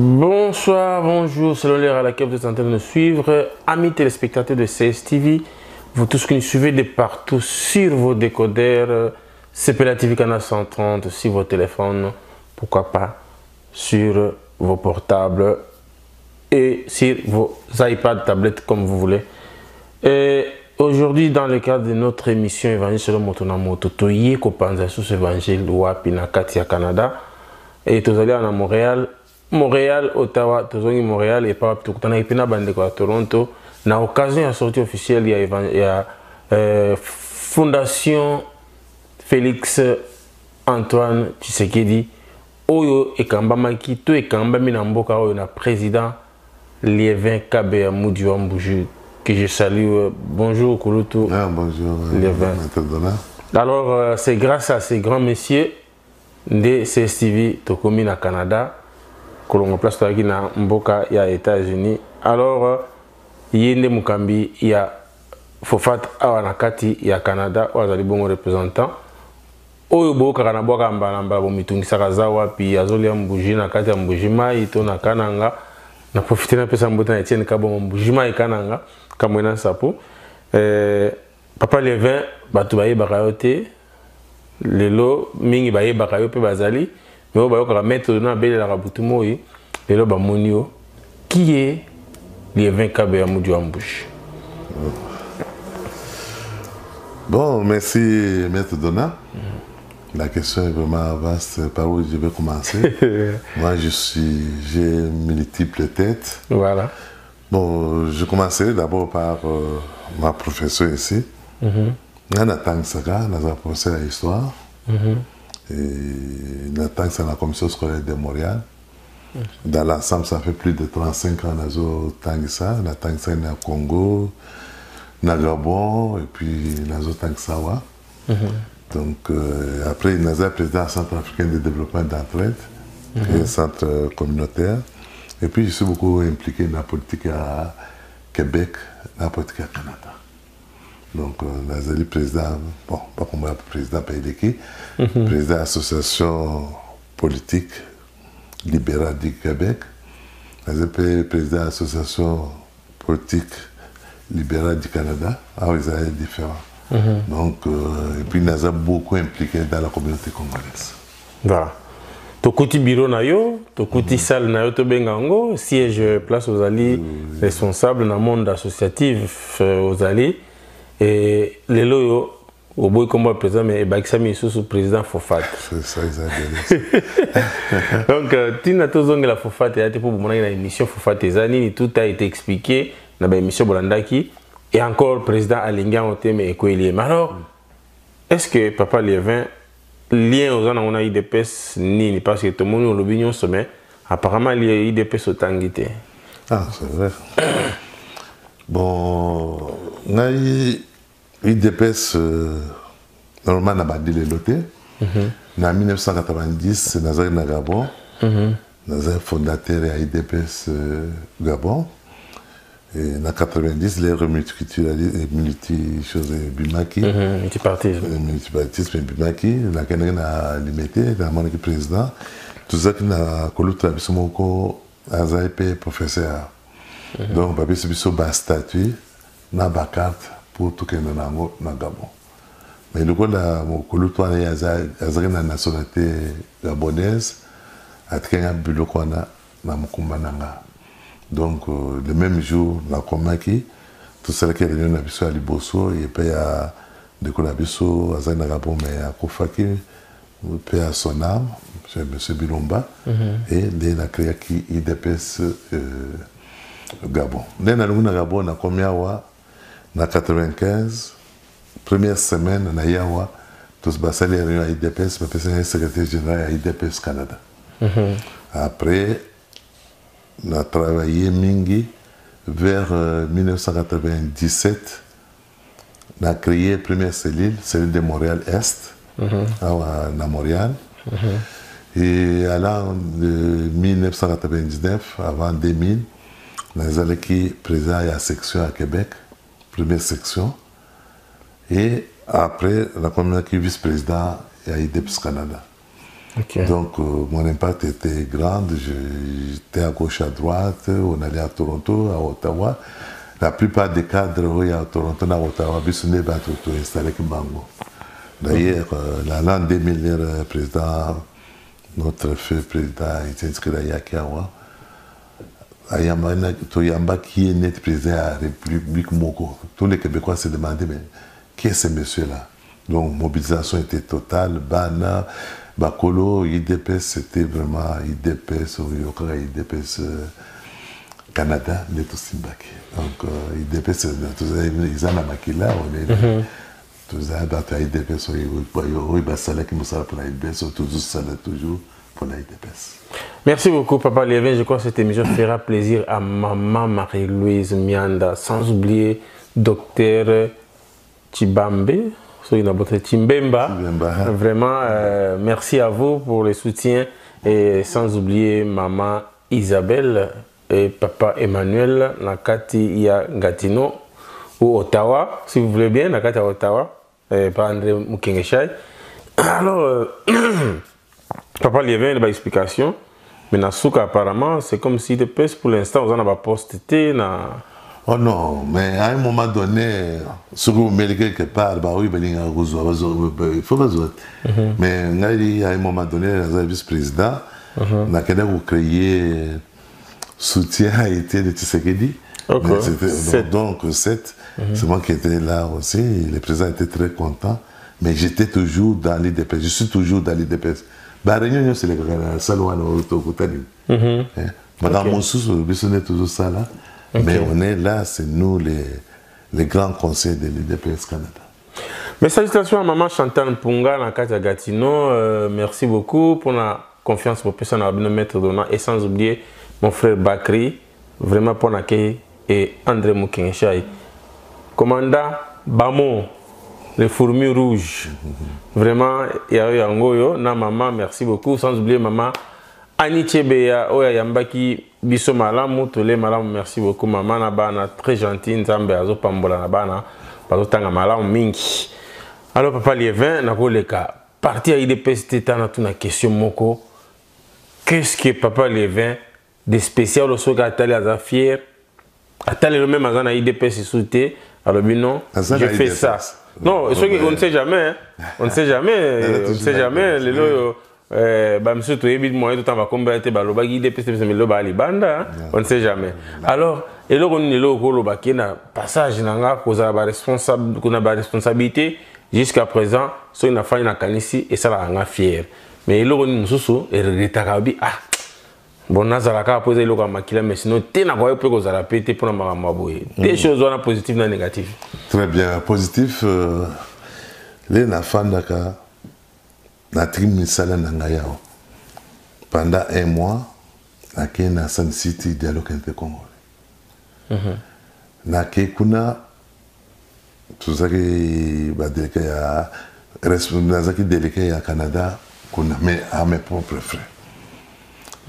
Bonsoir, bonjour, c'est l'heure à laquelle vous êtes en train de nous suivre. Amis téléspectateurs de CSTV, vous tous qui nous suivez de partout sur vos décodeurs, CPLA TV Canal 130, sur vos téléphones, pourquoi pas sur vos portables et sur vos iPads, tablettes, comme vous voulez. Et aujourd'hui, dans le cadre de notre émission Évangile selon Motonamoto, Toye Kopanza sous Évangile Wapi na Katia Canada, et tous allés à Montréal, Ottawa, Montréal et pas tout à Toronto. Na occasion de sortie officielle, il y a Fondation Félix Antoine Tshisekedi. Oyo ekambamaki to ekambami na mboka oyo na président Liévin Kabea Moudiouambouju que je salue. Bonjour Kouloutou. Ah, bonjour Liévin. Alors c'est grâce à ces grands messieurs de CSTV Tokomi na Canada que l'on place na mboka ya États-Unis. Alors yende mukambi ya Fofat awanakati ya Canada wazali bongo représentant. Oyo boka kana boka mbala bomitungisaka za wapi azolia mbuji na kati ya mbuji mai to na kananga na profiter na pesa mbota na Etienne Kabongo mbuji mai kananga kamwena sapo papa Liévin batu baye bakayote lelo mingi baye bakayo pe bazali mais oyo bayoka mettre na bele la butu moi lelo ba monio qui est Liévin Kabea Moudiouambouju. Bon, merci Maître Donat. La question est vraiment vaste. Par où je vais commencer? Moi, j'ai multiples têtes. Voilà. Bon, je commencerai d'abord par ma professeure ici. Nathan Saka, notre professeur d'histoire. Et Nathan, c'est la commission scolaire de Montréal. Dans l'ensemble, ça fait plus de 35 ans Nazo Tangsa. Nathan Saka est au Congo, au Gabon, et puis Nazo Tangsawa. Donc, après, il est président du Centre africain de développement d'entraide, un centre communautaire. Et puis, je suis beaucoup impliqué dans la politique à Québec, dans la politique à Canada. Donc, Nazali président, bon, pas comme moi, président Païdeki, président de l'association politique libérale du Québec, Nazali président de l'association politique libérale du Canada. Ah, ils sont différents. Donc, et puis, nous sommes beaucoup impliqués dans la communauté congolaise. Voilà. Tokouti bureau nayo, tokouti salle nayo to bengango, siège place aux alliés, responsable dans le monde associatif aux alliés. Et les loyo, au bout comme président, mais Baksami sous président Fofat. C'est ça, exactement. Donc, Tina Tozong la Fofat et pour mon émission Fofat Zani, tout a été expliqué dans l'émission Bolandaki. Et encore, le président Alingan Oteme et Kouélié. Mais alors, est-ce que Papa Liévin, lien aux gens on a IDPS, ni parce que tout le monde a l'opinion sommet, apparemment, il y a IDPS au Tangité. Ah, c'est vrai. Bon, on a IDPS, normalement, on a dit les lotés. En 1990, Nazar Gabon, Nazar fondateur de IDPS Gabon. Et en 1990, les multiculturalistes, Bimaki. Multipartisme Bimaki, la Canadienne a limité, la monarchie président. Tout ça qui n'a connu Trabisomoko, Azaïpe, professeur. Donc, Babi Sibiso a statut, n'a pas carte pour tout le monde dans Gabon. Mais le coup, la la nationalité gabonaise, a très bien bu le Kwana, dans Mukumbananga. Donc, le même jour, la Komaki, tout ça qui est réuni à Liboso, et puis à Dekolabiso, à Zainagabon, mais à Kofaki, puis à son âme, chez M. Bilomba, et il a créé qui IDPS Gabon. Dans le Gabon, on a combien en 95, première semaine, on a Yawa, tout ce bassin est réuni à IDPS, mais c'est un secrétaire général à IDPS Canada. Après, on a travaillé Mingi vers 1997. On a créé la première cellule de Montréal-Est, à Montréal. Et en 1999, avant 2000, on a été président à la section à Québec, première section. Et après, on a été vice-président à IDPS Canada. Okay. Donc, mon impact était grand. J'étais à gauche, à droite. On allait à Toronto, à Ottawa. La plupart des cadres à Toronto, à Ottawa, ils sont installés à Bango. D'ailleurs, l'an 2000, le président, notre feu président, Etienne Tshisekedi Yakiawa, Toyamba qui est né président de la République Moko. Tous les Québécois se demandaient, mais qui est ce monsieur-là? Donc, mobilisation était totale. Bana, Bakolo, IDPS, c'était vraiment IDPS, IDPS Canada, les Tossimbaki. Donc, IDPS, ils ont la maquilla, on est tous à IDPS, oui, Bassala qui nous sert pour la IDPS, toujours pour la IDPS. Merci beaucoup, Papa Liévin. Je crois que cette émission fera plaisir à maman Marie-Louise Mianda, sans oublier Docteur Chibambe, Chimbemba. Vraiment, merci à vous pour le soutien et sans oublier maman Isabelle et papa Emmanuel, Nakati ya Gatineau ou Ottawa, si vous voulez bien, Nakati à Ottawa, par André Mukengeshai. Alors, Papa Liévin, il y a une explication. Mais Nasuka, apparemment, c'est comme si depuis pour l'instant, vous en avez posté. Oh non, mais à un moment donné, si vous mettez quelque part, bah oui, il faut pas jouer. Mais à un moment donné, le vice-président, on a créé soutien à été de Tshisekedi. Donc, c'est moi qui étais là aussi. Le président était très content. Mais j'étais toujours dans l'IDPS. Je suis toujours dans l'IDPS. La réunion, c'est le salon Madame Moussous, on est toujours ça là. Mais on est là, c'est nous les grands conseils de l'IDPS Canada. Mais salutations à maman Chantal Mpunga, Nakati Gatineau. Merci beaucoup pour la confiance pour personne à mettre dedans. Et sans oublier mon frère Bakri, vraiment pour l'accueil, et André Mukengeshai. Commandant Bamo, les fourmis rouges. Vraiment, Yangoyo, na maman, merci beaucoup. Sans oublier maman Annie Chebeya, Oya Yambaki, Biso Malamu, Tole Malamu, merci beaucoup. Maman Nabana, très gentille, Nzambe Azo Pambola Nabana, Pazo Tanga Malamu Mingi. Alors, Papa Liévin, Nakoleka, parti à IDPS, c'était une question moko. Qu'est-ce que Papa Liévin, des spéciaux, au Soga Atali Azafier, Atali le même à IDPS sauté, alors non, j'ai fait ça. Non, on ne sait jamais. On ne sait jamais. On ne sait jamais. Monsieur Toyebi, moi, tout le temps, va combattre, on ne sait jamais. Alors, et là, on est là, on a passage, on a responsabilité. Jusqu'à présent, on a fait une canisse et ça l'a fier. Mais là, on est ah, bon, Nazaraka a posé le cas, mais sinon, tu n'as pas pu péter pour des choses positives et négatives. Très bien. Positif, les Nafandaka, pendant un mois, on a Sun City dialogue intercongolais. Nakekuna, tout ça qui est délégué à Canada, qu'on a à mes propres frais.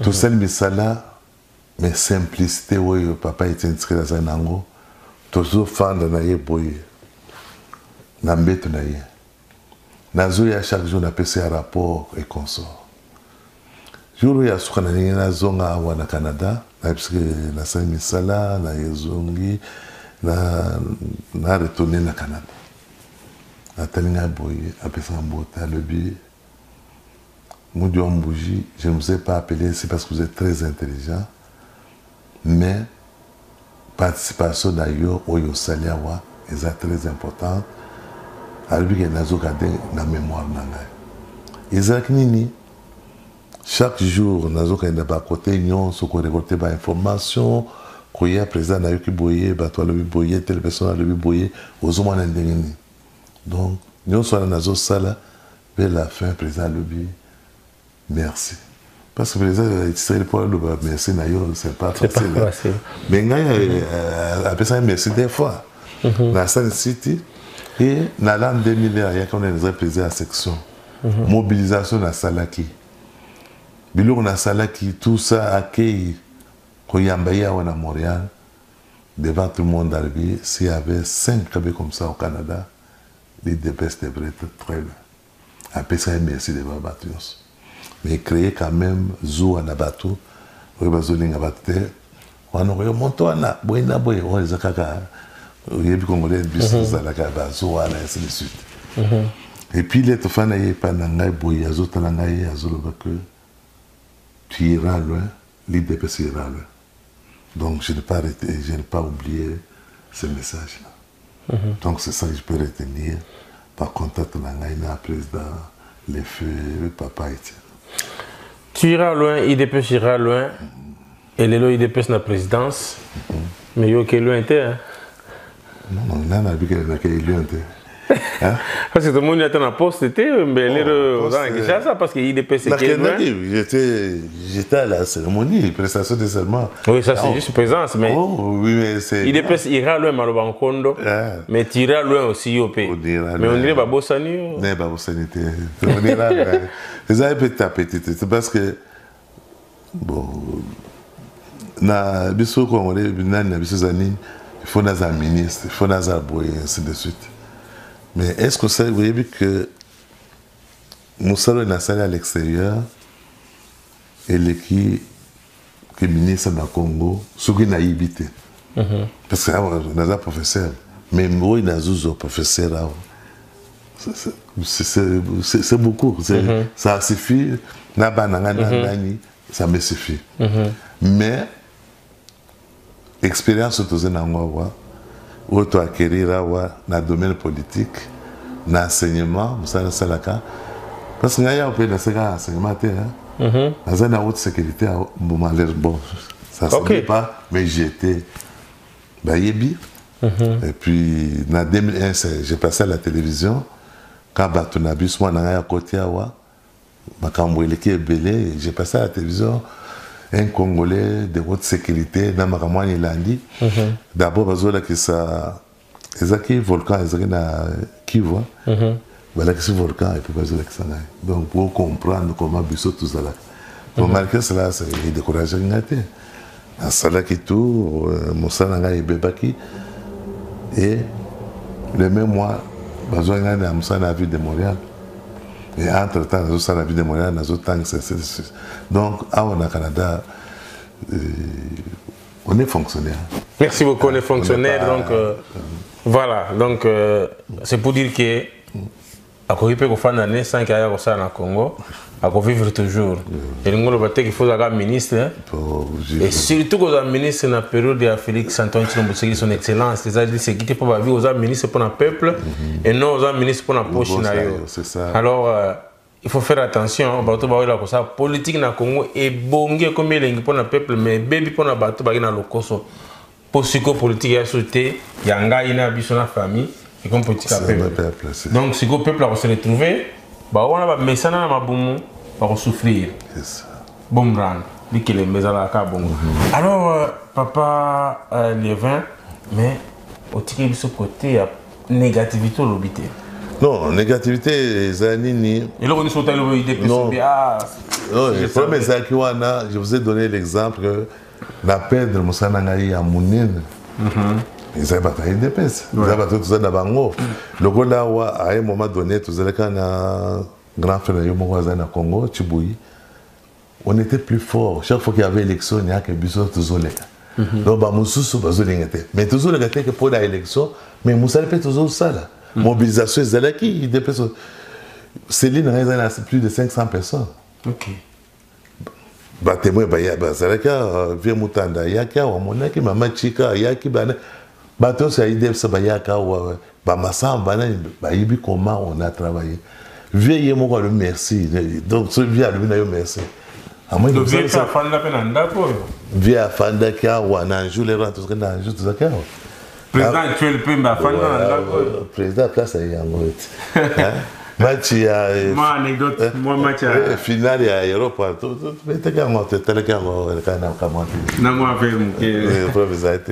Tout ça, mais simplicité, oui, papa était inscrit dans un angle. Toujours fan de naïe boy. N'embête naïe. Nazoya chaque jour n'a passé un rapport et consort. Jour ya soukana ni na zonga wa na Canada, parce que na sami sala na yezongi na retourner na Canada. Atalinga boy apesa mbota le bi. Moudio Mbouji, je ne vous ai pas appelé, c'est parce que vous êtes très intelligent, mais participation d'ailleurs au Yosaliawa est très importante. Alors, il y a la mémoire. Isaac Nini, chaque jour, nous avons des côté, nous avons récolté des informations, qu'il y a président qui boye, telle personne qui boye, aux hommes indénités. Donc, nous sommes dans la salle, vers la fin, président Lebi. Merci. Parce que les gens pour le merci, c'est pas facile. Mais après ça, merci des fois. Dans Sun City, et dans l'an 2000, il y a un président à section. Mobilisation dans Salaki. Bilou dans Salaki, tout ça accueille. Quand il y a un à Montréal, devant tout le monde arrivé, s'il y avait 5 cabinets comme ça au Canada, les DPS devraient être très loin. Après ça, merci de Babatios. mais créer quand même Zoua Nabato, Bazoling Abate, on aurait monté à Boina Boy, on les a caca, il y a Congolais, business à la Gaba, Zoua, et ainsi de suite. Et puis les Tofana y est pas Nangaï Boy, Azotanangaï, Azoloba que tu iras loin, l'IDPS ira loin. Donc je n'ai pas arrêté, je n'ai pas oublié ce message-là. Donc c'est ça que je peux retenir. Par contact, Nangaïna, président, les feux, papa, etc. Tu iras loin, IDPS ira loin. Et les IDPS na présidence. Mais yo qui est loin, hein? Non, on a vu qu'elle est loin. Parce que tout le monde était en poste, mais les ça parce que IDPS est loin. J'étais à la cérémonie, prestation de serment. Oui, ça c'est juste présence, mais oui, mais c'est IDPS ira loin, Malobankondo, mais tu iras loin aussi, IOP. Mais on dirait Babosani. Non, Babosani, on ira loin. C'est un petit à petit, c'est parce que, bon, na biso Congolais, na biso zani, il faut des ministres, il faut des abois, et ainsi de suite. Mais est-ce que vous voyez que Moussalo est installé à l'extérieur et l'équipe qui est ministre dans le Congo, ce qui n'a pas évité. Parce que nous avons un professeur, mais moi, nous avons un professeur. C'est beaucoup. Ça suffit. Ça me suffit. Mais, expérience autour de moi, auto-acquérir dans le domaine politique, dans l'enseignement, parce qu'il y a un peu d'enseignement, dans la haute sécurité, ça ne se dit pas, mais j'étais Bayebi. Et puis, en 2001, j'ai passé à la télévision, quand Batunabus, moi, dans la côté, j'ai passé à la télévision. Un Congolais de haute sécurité dans Maramouani Landi. D'abord, parce que ça. C'est un volcan, c'est un Kivu. Voilà que c'est un volcan, et puis parce que ça. Donc, pour comprendre comment Bissot tout ça. Pour marquer cela, c'est décourager Ngate. À Salah qui tout, Moussa Nanga et Bebaki. Et le même mois, Bazoua Ngane a Moussa dans la ville de Montréal. Et entre-temps, nous sommes à la ville de Montréal, nous sommes donc, au Canada, on est fonctionnaire. Merci beaucoup, on est fonctionnaire. Donc, voilà, donc c'est pour dire que à Koripe, qu'on fait une année sans qu'il y ait au Congo, à vivre toujours. Et nous avons dit qu'il faut un ministre. Et surtout qu'on a un ministre dans la période de Félix Antoine Tshilombo, son excellence, c'est-à-dire qu'il faut pas vivre aux un ministre pour le peuple et non aux un ministre pour la poche. Alors, il faut faire attention, la politique dans le Congo est bonne comme il est pour le peuple, mais baby pour le bateau, il y a le coso. Pour ce politique, il y a sauté, il y a un gars, il y a une famille, et comme politique à peuple. Donc, si le peuple va se retrouver, on a un message dans la boum, on va souffrir. Bon, dit que les messages là, bon. Alors, papa Lévin, mais au tiré de ce côté, il y a négativité ou l'obité. Non, négativité, c'est ni. Et là, on est sur l'idée non, le problème, c'est que je vous ai donné l'exemple que la paix de Moussa Nangaï à Mounine. Ils avaient bataillé des pèses. Ils avaient bataillé tout ça dans Bango. Le gars là, à un moment donné, tout ça, quand un grand frère de Mouraza au Congo, Tchiboui, on était plus fort. Chaque fois qu'il y avait élection, il y a que Bissot toujours les gars. Donc, Moussou, mais toujours les gars qui pour l'élection, mais Moussa fait toujours ça là. Mobilisation, Zalaki, des personnes. Céline a plus de 500 personnes. Ok. Batemoy Zalaka, Vieux Moutanda, Yaka, Wamonaki, Mama Chika, Yaki, Bateau, c'est l'idée de Bayaka, Bamassa, Bayibi, comment on a travaillé. Vieux Moura, le merci. Donc, ce vieux a le merci. Le vieux a fait la peine d'accord. Vieux a fait d'accord, ou un jour, les gens, tout ça, tout ça. Président actuel peut m'affronter dans le président place à Yangoet. Match moi anecdote moi match final à aéroport tout était quand on était là quand na moi faire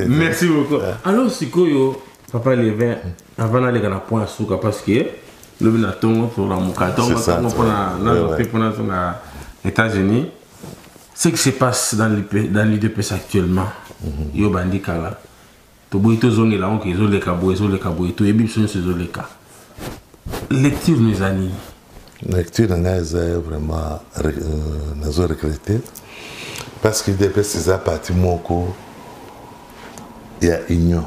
merci beaucoup. Alors sikoyo papa Lévin avant d'aller dans point souka parce que le binatongo pour la mukato pour na États-Unis ce qui se passe dans l'IDPS actuellement yo bandi kala to boito zongi la on ki zo le kabo to ebi so se zo le ka lecture nous anime La lecture est vraiment regretté parce qu'il dépend de la partie moko il y a union.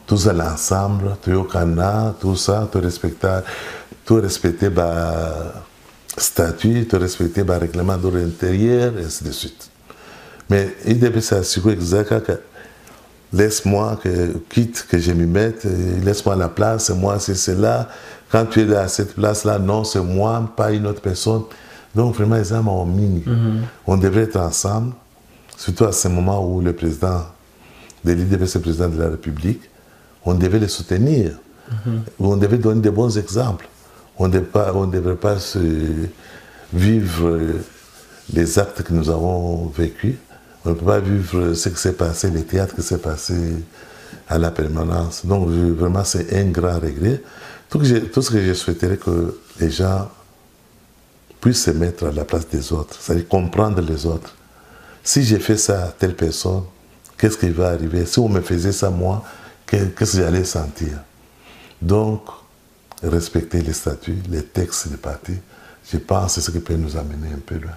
Tout ça l'ensemble, tout le canard, tout ça, tout respecter le statut, tout respecter le règlement de l'intérieur, et ainsi de suite. Mais il dépend de exactement que laisse-moi quitte que je m'y mette, laisse-moi la place, c'est moi, c'est cela. Quand tu es à cette place-là, non, c'est moi, pas une autre personne. Donc vraiment, les hommes ont mis. On devrait être ensemble, surtout à ce moment où le président de l'IDPS est le président de la République. On devait les soutenir. On devait donner de bons exemples. On ne devrait pas vivre les actes que nous avons vécus. On ne peut pas vivre ce qui s'est passé, les théâtres qui s'est passé à la permanence. Donc vraiment, c'est un grand regret. Tout ce que je souhaiterais que les gens puissent se mettre à la place des autres, c'est-à-dire comprendre les autres. Si j'ai fait ça à telle personne, qu'est-ce qui va arriver? Si on me faisait ça moi, qu'est-ce que j'allais sentir? Donc, respecter les statuts, les textes des partis, je pense que c'est ce qui peut nous amener un peu loin.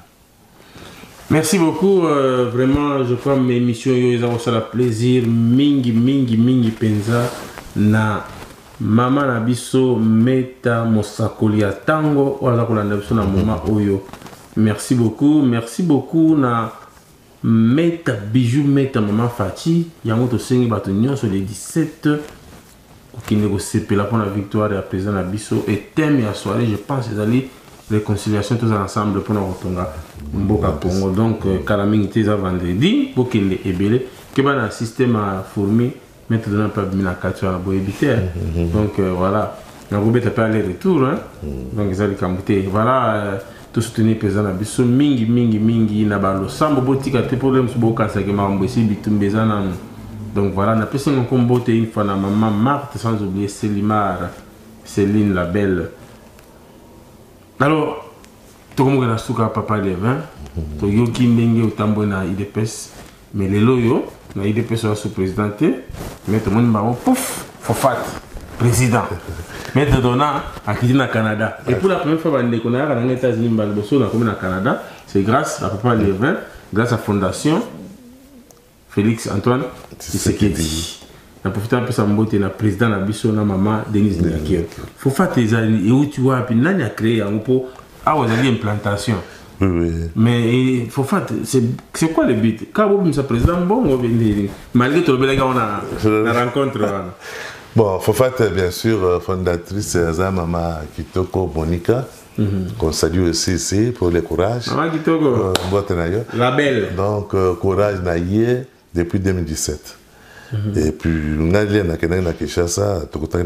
Merci beaucoup. Vraiment, je crois que mes émissions, ils ont aussi le plaisir. Mingi penza na mama na biso meta mosakoli ya tango wala kolanda biso na moma oyo. Merci beaucoup na meta bijou meta maman Fati yango to sengi bato nyonso le 17 okinde ko sepela pour la victoire ya président na biso et thème ya soirée je pense ezali réconciliation tous ensemble pour nous retonga mboka Congo donc kalamingi te za vendredi bokinde ebele ke bana système a fourmi mettre dans pas mina katwa na boyebiter donc voilà na robeta pas aller retour hein donc ezali kambuté voilà tout soutenir président na biso mingi na balo sambo botika te problème so bokansa ke mambo esi bitumbeza na donc voilà na pesi ngoko mbote une fois na maman Marthe sans oublier Selimar Céline la belle. Alors tout le monde a souka papa de vin to yo kindenge utambo na IDPS mais les loyo na IDPS sous présidenté mais tout le monde ba pouf fofat président mais de donna à qui na Canada et pour la première fois bande qu'on a dans les États-Unis balboso na comme na Canada c'est grâce à papa de vin grâce à fondation Félix Antoine Tshisekedi. Na profiter un peu sa mbote na président na biso na maman Denise Nyakio. Faut faire tes et où tu vois puis nani a créé un peu ah on a dit implantation. Oui. Mais il faut faire c'est quoi le but? Quand vous me président bon malgré tout le on a la rencontre. Bon, faut faire bien sûr fondatrice c'est maman Kitoko Monica. Qu'on salue aussi ici pour le courage. Maman Kitoko. La belle. Donc courage naïe depuis 2017. Et puis, on a dit que Kinshasa, tout ça,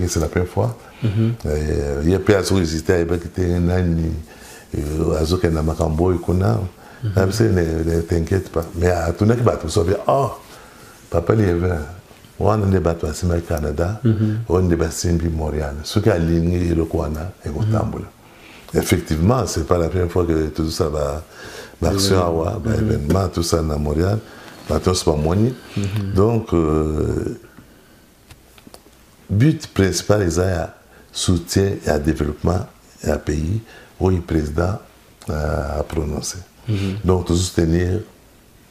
c'est la première fois. Il y a pas à solliciter, il y a pas ne t'inquiète pas. Mais à tout le monde, oh, papa, il y avait on a débattu au Canada, on a débattu à Montréal. Ce qui a aligné le Kouana et le Tamboula. Effectivement, ce n'est pas la première fois que tout ça va marcher à l'événement, tout ça à Montréal. Donc, but principal est à soutien et à développement et à pays où le président a prononcé. Donc, tout soutenir le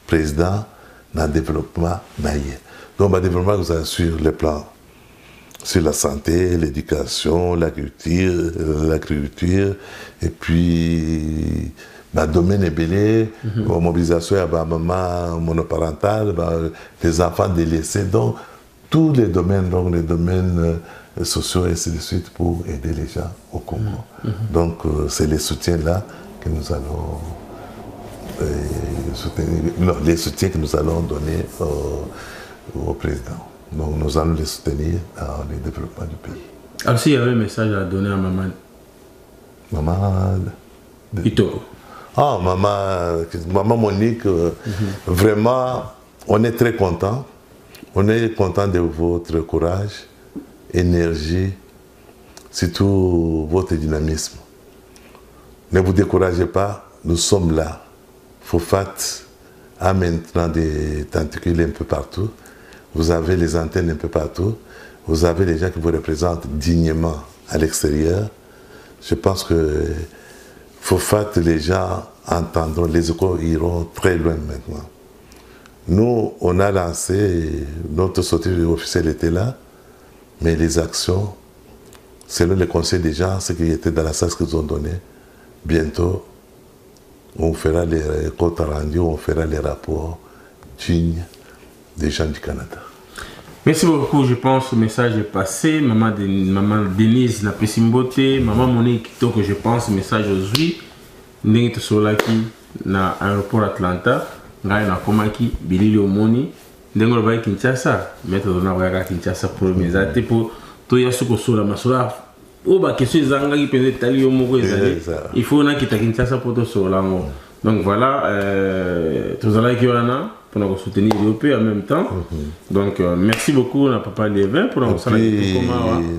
président dans le développement naïe. Donc, le développement vous assure les plans sur la santé, l'éducation, l'agriculture, et puis le domaine est belé, la mobilisation à la maman monoparentale, les enfants délaissés, donc tous les domaines, sociaux et ainsi de suite pour aider les gens au Congo. Donc c'est les soutiens là que nous allons les soutiens que nous allons donner au président. Donc nous allons les soutenir dans le développement du pays. Alors s'il y avait un message à donner à maman Kitoko. Ah, maman Monique, vraiment, on est très content. On est content de votre courage, énergie, surtout votre dynamisme. Ne vous découragez pas, nous sommes là. Fofat a maintenant des tentacules un peu partout. Vous avez les antennes un peu partout. Vous avez les gens qui vous représentent dignement à l'extérieur. je pense que Fofat, les gens entendront, les échos iront très loin maintenant. Nous, on a lancé, notre sortie officielle était là, mais les actions, selon les conseils des gens, ce qui était dans la salle qu'ils ont donné, bientôt, on fera les comptes rendus, on fera les rapports dignes des gens du Canada. Merci beaucoup, je pense que le message est passé. Maman Denise n'a pas simboté, maman Monique, que je pense le message aujourd'hui. Nous sommes là na aéroport Atlanta, ngai na komaki bilili omoni, ndengolo ba Kinshasa, mettre na ba Kinshasa pour mes até pour to ya suko sola masola. O ba question zanga qui peut être ali omoko ezali. Il faut na kita Kinshasa pour to sola ngo. Donc voilà, tous allez qui wana pour nous soutenir l'Europe en même temps. Donc merci beaucoup à Papa Lévin pour nous soutenir.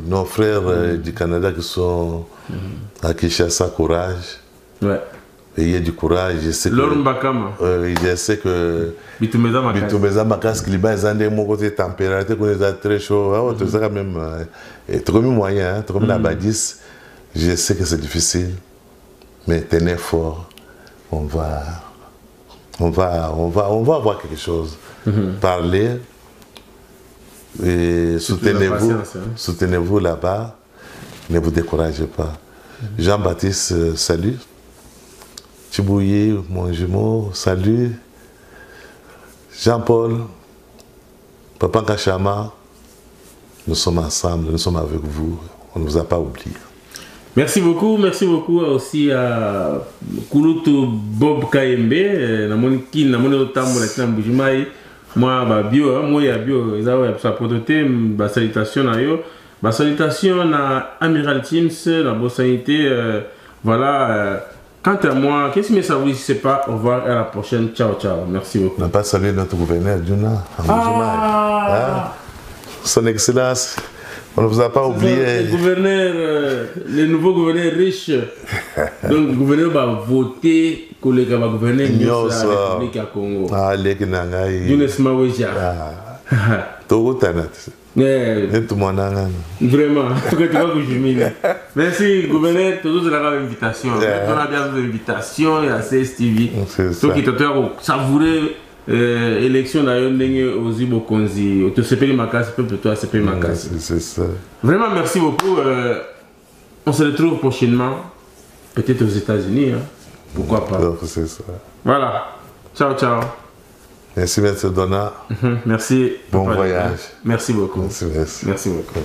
Nos frères du Canada qui sont à Kinshasa, courage. Ouais. Et il y a du courage. Je sais je sais que Bitumeza Makas Kliba ils ont des mots côté température qu'on est très chaud. Tout ça quand même trop moyen, trop la badis. Je sais que c'est difficile, mais tenez fort. On va avoir quelque chose. Parler et soutenez-vous là-bas. Ne vous découragez pas. Jean-Baptiste, salut. Thibouillet, mon jumeau, salut. Jean-Paul, Papa Kachama, nous sommes ensemble, nous sommes avec vous. On ne vous a pas oublié. Merci beaucoup aussi à Kulutu Bob Kayembe, namoni otambo la tina mbujimai, moi ba bio, moi ya bio, ezao sa prototé, ba salutation na yo, ba salutation na Amiral Teams, la bonne sanité, voilà. Quant à moi, qu'est-ce que ça vous dit, c'est pas, au revoir, à la prochaine, ciao ciao, merci beaucoup. On n'a pas salué notre gouverneur Djuna, Son Excellence. On ne vous a pas oublié. Le nouveau gouverneur riche. Donc, le gouverneur va voter pour le gouverneur de la République à Congo. Ah, les Kinangai. Younes Maweja. Tout le monde. Vraiment. Merci, gouverneur. Toujours de la invitation. On a bien l'invitation à CSTV. Ceux qui t'ont savouré. Élection d'ailleurs aux Ibokonzi, au CPI Makassi, plutôt à CPI Makassi. C'est ça. Vraiment, merci beaucoup. On se retrouve prochainement, peut-être aux États-Unis. Hein. Pourquoi pas. C'est ça. Voilà. Ciao, ciao. Merci, M. Donna. Merci. Bon voyage. Merci beaucoup. Merci. Merci beaucoup.